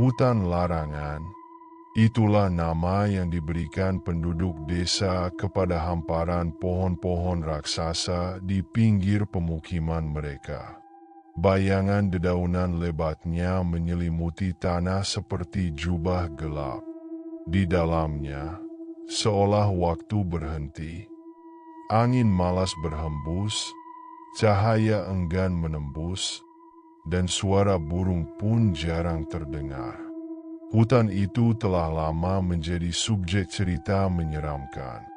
Hutan larangan, itulah nama yang diberikan penduduk desa kepada hamparan pohon-pohon raksasa di pinggir pemukiman mereka. Bayangan dedaunan lebatnya menyelimuti tanah seperti jubah gelap. Di dalamnya, seolah waktu berhenti. Angin malas berhembus, cahaya enggan menembus, dan suara burung pun jarang terdengar. Hutan itu telah lama menjadi subjek cerita menyeramkan.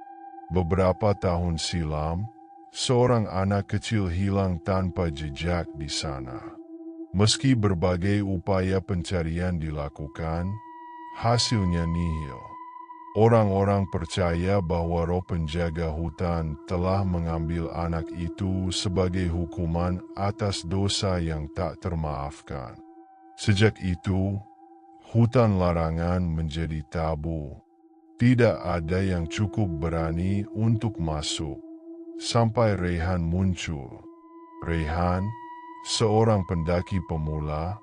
Beberapa tahun silam, seorang anak kecil hilang tanpa jejak di sana. Meski berbagai upaya pencarian dilakukan, hasilnya nihil. Orang-orang percaya bahwa roh penjaga hutan telah mengambil anak itu sebagai hukuman atas dosa yang tak termaafkan. Sejak itu, hutan larangan menjadi tabu. Tidak ada yang cukup berani untuk masuk. Sampai Rehan muncul. Rehan, seorang pendaki pemula,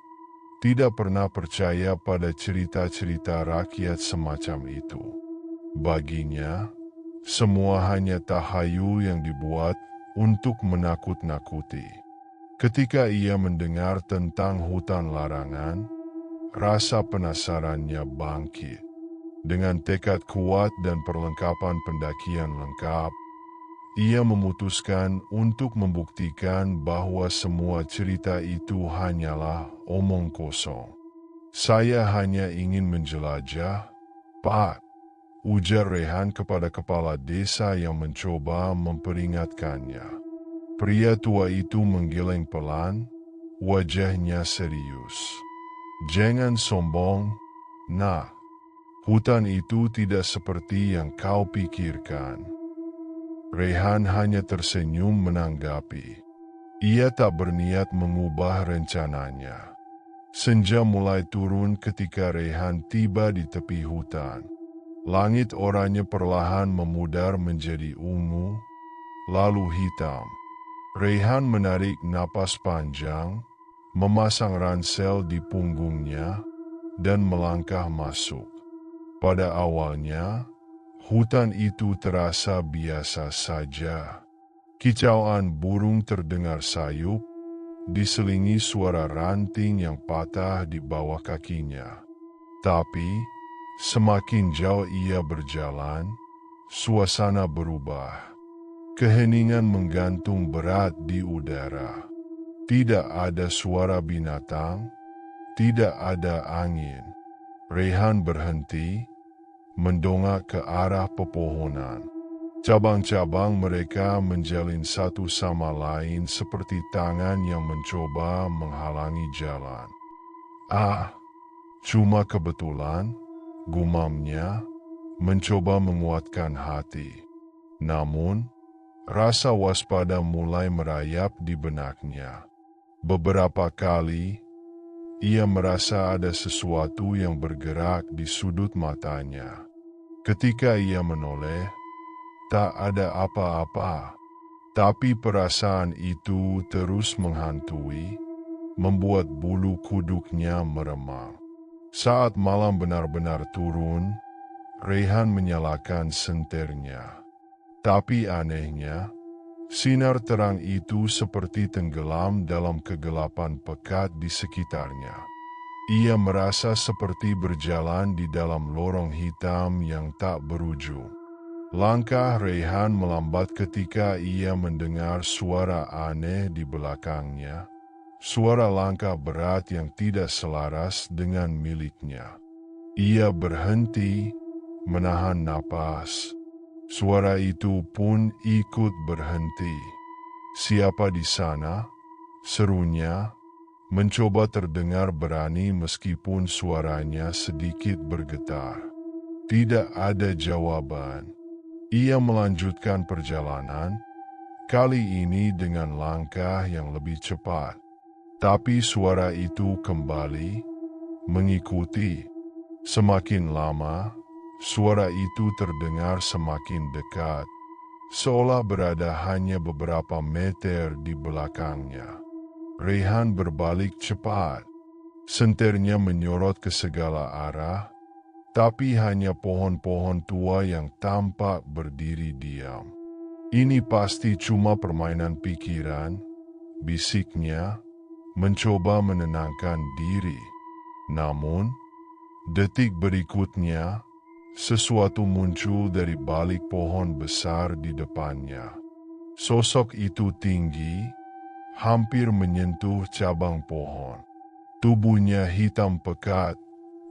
tidak pernah percaya pada cerita-cerita rakyat semacam itu. Baginya, semua hanya tahayu yang dibuat untuk menakut-nakuti. Ketika ia mendengar tentang hutan larangan, rasa penasarannya bangkit. Dengan tekad kuat dan perlengkapan pendakian lengkap, ia memutuskan untuk membuktikan bahwa semua cerita itu hanyalah omong kosong. "Saya hanya ingin menjelajah, Pak," ujar Rehan kepada kepala desa yang mencoba memperingatkannya. Pria tua itu menggeleng pelan, wajahnya serius. "Jangan sombong, nak. Hutan itu tidak seperti yang kau pikirkan." Rehan hanya tersenyum menanggapi. Ia tak berniat mengubah rencananya. Senja mulai turun ketika Rehan tiba di tepi hutan. Langit oranye perlahan memudar menjadi ungu, lalu hitam. Rehan menarik napas panjang, memasang ransel di punggungnya, dan melangkah masuk. Pada awalnya, hutan itu terasa biasa saja. Kicauan burung terdengar sayup, diselingi suara ranting yang patah di bawah kakinya. Tapi, semakin jauh ia berjalan, suasana berubah. Keheningan menggantung berat di udara. Tidak ada suara binatang, tidak ada angin. Rehan berhenti, mendongak ke arah pepohonan. Cabang-cabang mereka menjalin satu sama lain seperti tangan yang mencoba menghalangi jalan. "Ah, cuma kebetulan," gumamnya, mencoba menguatkan hati. Namun, rasa waspada mulai merayap di benaknya. Beberapa kali, ia merasa ada sesuatu yang bergerak di sudut matanya. Ketika ia menoleh, tak ada apa-apa. Tapi perasaan itu terus menghantui, membuat bulu kuduknya meremang. Saat malam benar-benar turun, Rehan menyalakan senternya. Tapi anehnya, sinar terang itu seperti tenggelam dalam kegelapan pekat di sekitarnya. Ia merasa seperti berjalan di dalam lorong hitam yang tak berujung. Langkah Rehan melambat ketika ia mendengar suara aneh di belakangnya. Suara langkah berat yang tidak selaras dengan miliknya. Ia berhenti, menahan napas. Suara itu pun ikut berhenti. "Siapa di sana?" serunya, mencoba terdengar berani meskipun suaranya sedikit bergetar. Tidak ada jawaban. Ia melanjutkan perjalanan, kali ini dengan langkah yang lebih cepat. Tapi suara itu kembali, mengikuti. Semakin lama, suara itu terdengar semakin dekat, seolah berada hanya beberapa meter di belakangnya. Rehan berbalik cepat. Senternya menyorot ke segala arah, tapi hanya pohon-pohon tua yang tampak berdiri diam. Ini pasti cuma permainan pikiran, bisiknya, mencoba menenangkan diri. Namun, detik berikutnya, sesuatu muncul dari balik pohon besar di depannya. Sosok itu tinggi, hampir menyentuh cabang pohon. Tubuhnya hitam pekat,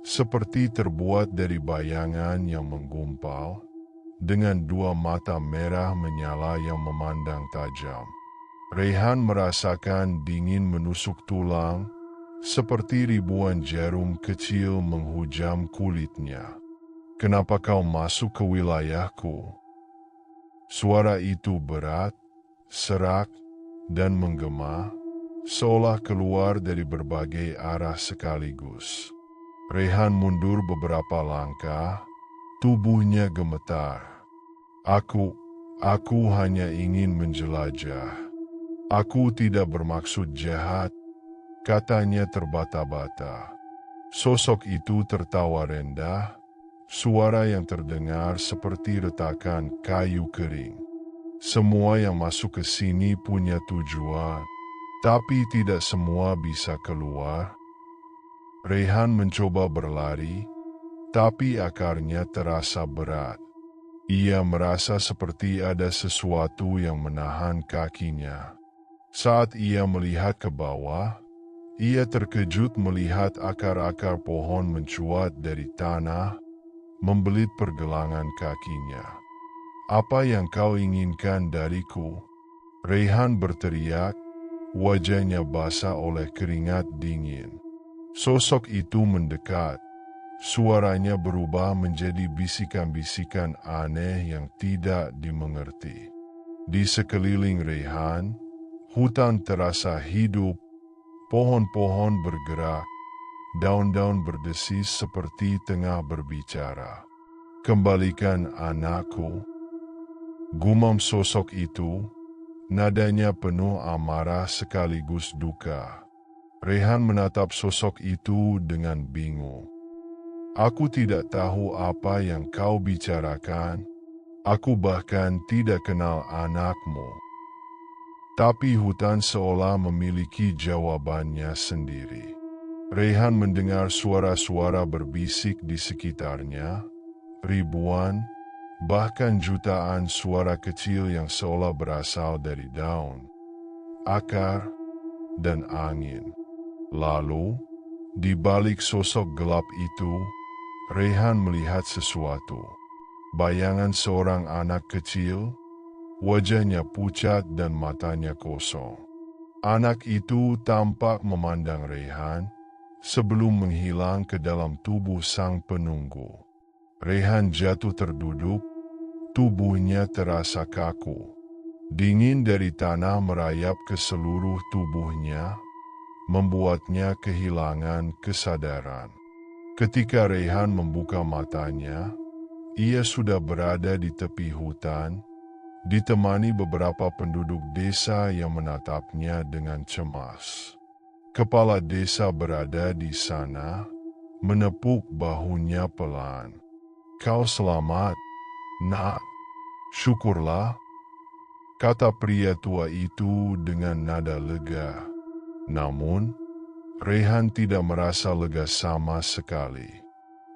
seperti terbuat dari bayangan yang menggumpal, dengan dua mata merah menyala yang memandang tajam. Rayhan merasakan dingin menusuk tulang, seperti ribuan jarum kecil menghujam kulitnya. "Kenapa kau masuk ke wilayahku?" Suara itu berat, serak, dan menggema, seolah keluar dari berbagai arah sekaligus. Rayhan mundur beberapa langkah, tubuhnya gemetar. Aku hanya ingin menjelajah. Aku tidak bermaksud jahat," katanya terbata-bata. Sosok itu tertawa rendah, suara yang terdengar seperti retakan kayu kering. "Semua yang masuk ke sini punya tujuan, tapi tidak semua bisa keluar." Rayhan mencoba berlari, tapi akarnya terasa berat. Ia merasa seperti ada sesuatu yang menahan kakinya. Saat ia melihat ke bawah, ia terkejut melihat akar-akar pohon mencuat dari tanah, membelit pergelangan kakinya. "Apa yang kau inginkan dariku?" Rayhan berteriak, wajahnya basah oleh keringat dingin. Sosok itu mendekat. Suaranya berubah menjadi bisikan-bisikan aneh yang tidak dimengerti. Di sekeliling Rayhan, hutan terasa hidup, pohon-pohon bergerak, daun-daun berdesis seperti tengah berbicara. "Kembalikan anakku," gumam sosok itu, nadanya penuh amarah sekaligus duka. Rayhan menatap sosok itu dengan bingung. "Aku tidak tahu apa yang kau bicarakan. Aku bahkan tidak kenal anakmu." Tapi hutan seolah memiliki jawabannya sendiri. Rayhan mendengar suara-suara berbisik di sekitarnya, ribuan, bahkan jutaan suara kecil yang seolah berasal dari daun, akar, dan angin. Lalu, di balik sosok gelap itu, Rayhan melihat sesuatu. Bayangan seorang anak kecil, wajahnya pucat dan matanya kosong. Anak itu tampak memandang Rayhan sebelum menghilang ke dalam tubuh sang penunggu. Rayhan jatuh terduduk, tubuhnya terasa kaku. Dingin dari tanah merayap ke seluruh tubuhnya, membuatnya kehilangan kesadaran. Ketika Rayhan membuka matanya, ia sudah berada di tepi hutan, ditemani beberapa penduduk desa yang menatapnya dengan cemas. Kepala desa berada di sana, menepuk bahunya pelan. "Kau selamat, Nak. Syukurlah," kata pria tua itu dengan nada lega. Namun, Rayhan tidak merasa lega sama sekali.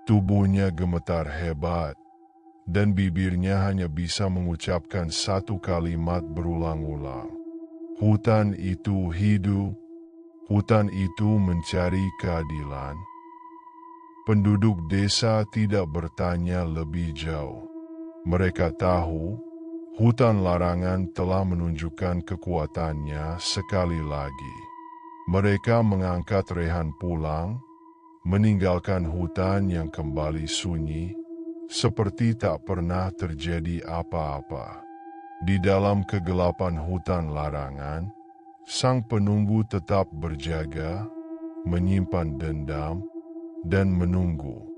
Tubuhnya gemetar hebat, dan bibirnya hanya bisa mengucapkan satu kalimat berulang-ulang. "Hutan itu hidup, hutan itu mencari keadilan." Penduduk desa tidak bertanya lebih jauh. Mereka tahu, hutan larangan telah menunjukkan kekuatannya sekali lagi. Mereka mengangkat Rayhan pulang, meninggalkan hutan yang kembali sunyi, seperti tak pernah terjadi apa-apa. Di dalam kegelapan hutan larangan, sang penunggu tetap berjaga, menyimpan dendam, dan menunggu.